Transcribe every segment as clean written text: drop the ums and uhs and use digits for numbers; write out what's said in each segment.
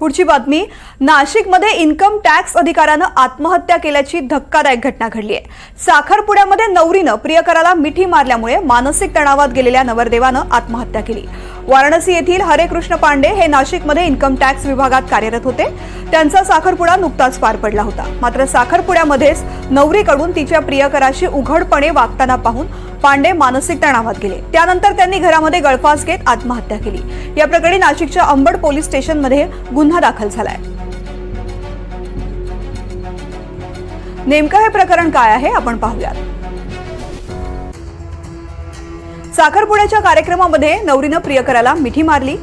पुढची बातमी, नाशिकमध्ये इन्कम टॅक्स अधिकाऱ्यानं आत्महत्या केल्याची धक्कादायक घटना घडली आहे। साखरपुड्यामध्ये नवरीनं प्रियकराला मिठी मारल्यामुळे मानसिक तणावात गेलेल्या नवरदेवानं आत्महत्या केली। वाराणसी येथील हरे कृष्ण पांडे हे नाशिकमध्ये इन्कम टॅक्स विभागात कार्यरत होते। त्यांचा साखरपुडा नुकताच पार पडला होता। मात्र साखरपुड्यामध्येच नवरीकडून तिच्या प्रियकराशी उघडपणे वागताना पाहून पांडे मानसिक तणावात गेले। त्यानंतर त्यांनी घरामध्ये गळफास घेत आत्महत्या केली। या प्रकरणी नाशिकच्या अंबड पोलीस स्टेशनमध्ये गुन्हा दाखल झालाय। नेमकं हे प्रकरण काय आहे आपण पाहूयात। साखरपुड्याच्या कार्यक्रमामध्ये नवरीनं प्रियकराला मिठी मारली।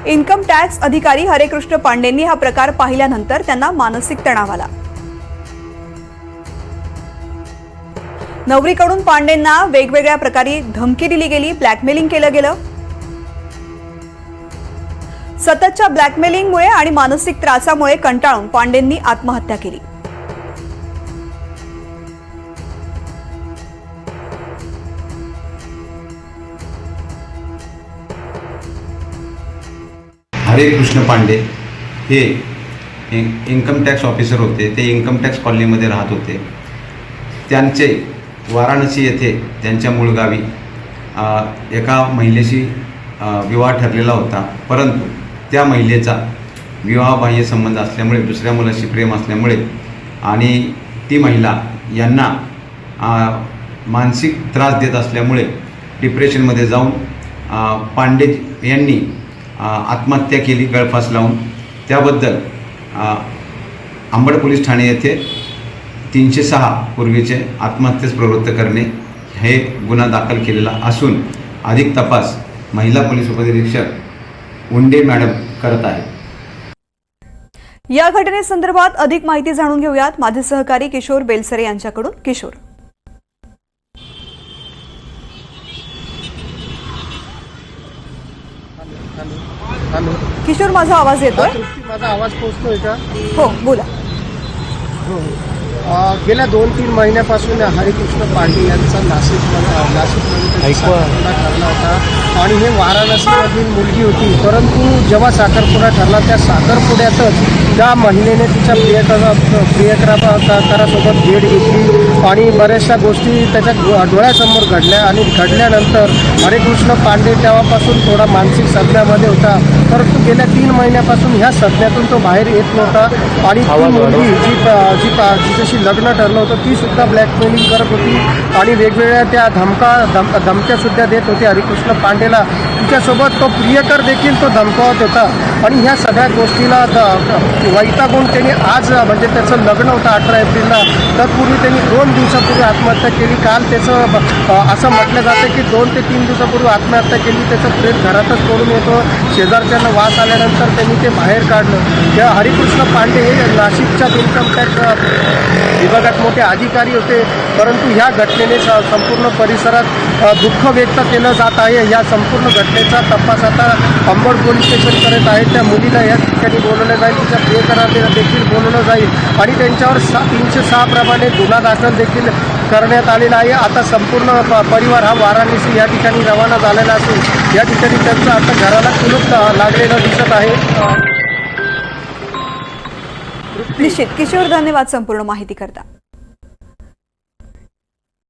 इन्कम टॅक्स अधिकारी हरे कृष्ण पांडेंनी हा प्रकार पाहिल्यानंतर त्यांना मानसिक तणाव आला। नवरीकडून पांडेंना वेगवेगळ्या प्रकारे धमकी दिली गेली, ब्लॅकमेलिंग केलं गेलं। सततच्या ब्लॅकमेलिंगमुळे आणि मानसिक त्रासामुळे कंटाळून पांडेंनी आत्महत्या केली। हरे कृष्ण पांडे हे इन्कम टॅक्स ऑफिसर होते। ते इन्कम टॅक्स कॉलनीमध्ये राहत होते। त्यांचे वाराणसी येथे त्यांच्या मूळ गावी एका महिलेशी विवाह ठरलेला होता, परंतु त्या महिलेचा विवाहबाह्य संबंध असल्यामुळे, दुसऱ्या मुलाशी प्रेम असल्यामुळे आणि ती महिला यांना मानसिक त्रास देत असल्यामुळे डिप्रेशनमध्ये जाऊन पांडे यांनी आत्महत्या केली गळफास लावून। त्याबद्दल अंबड पोलीस ठाणे येथे 306 पूर्वीचे आत्महत्येस प्रवृत्त करणे हे गुन्हा दाखल केलेला असून अधिक तपास महिला पोलीस उपनिरीक्षक उंडे मॅडम करत आहेत। या घटनेसंदर्भात अधिक माहिती जाणून घेऊयात माझे सहकारी किशोर बेलसरे यांच्याकडून। किशोर, किशोर, माझा आवाज येतोय? माझा आवाज पोहोचतोय का? हो, बोला। गेल्या 2-3 महिन्यापासून हरिकृष्ण पांडे यांचा नाशिकमध्ये साखरपुडा ठरला होता आणि हे वाराणसीमधील मुलगी होती। परंतु जेव्हा साखरपुडा ठरला त्या साखरपुड्यातच त्या महिलेने तिच्या प्रियकरासोबत भेट घेतली आणि बऱ्याचशा गोष्टी त्याच्या डोळ्यासमोर घडल्या आणि घडल्यानंतर हरिकृष्ण पांडे तेव्हापासून थोडा मानसिक सध्यामध्ये होता। परंतु गेल्या 3 महिन्यापासून ह्या सध्यातून तो बाहेर येत नव्हता आणि ती मुलगी जिच्याशी लग्न ठरलं होतं ती सुद्धा ब्लॅकमेलिंग करत होती आणि वेगवेगळ्या त्या धमक्या सुद्धा देत होते हरिकृष्ण पांडेला। तिच्यासोबत तो प्रियकर देखील तो धमकावत होता आणि ह्या सगळ्या गोष्टीला वैतागून त्यांनी आज म्हणजे त्याचं लग्न होतं 18 एप्रिलला, तत्पूर्वी त्यांनी 2 दिवसापूर्वी आत्महत्या केली। काल त्याचं असं म्हटलं जातं की 2 ते 3 दिवसापूर्वी आत्महत्या केली। त्याचं प्रेत घरातच करून येतो। शेजारच्यांना वास आल्यानंतर त्यांनी ते बाहेर काढलं। त्या हरिकृष्ण पांडे हे नाशिकच्या इन्कम टॅक्स विभागात मोठे अधिकारी होते, परंतु ह्या घटनेने संपूर्ण परिसरात दुःख व्यक्त केलं जात आहे। या संपूर्ण घटनेचा तपास आता अंबड पोलीस स्टेशन करत आहे। त्या मुलीला या ठिकाणी बोलवलं जाईल, तिच्या प्रियकराला देखील बोलवलं जाईल आणि त्यांच्यावर 306 प्रमाणे गुन्हा दाखल देखील करण्यात आलेला आहे। आता संपूर्ण परिवार हा वाराणसी या ठिकाणी रवाना झालेला असून या ठिकाणी त्यांचं आता घराला कुलूप लागलेलं दिसत आहे। निश्चित किशोर, धन्यवाद संपूर्ण माहिती करता।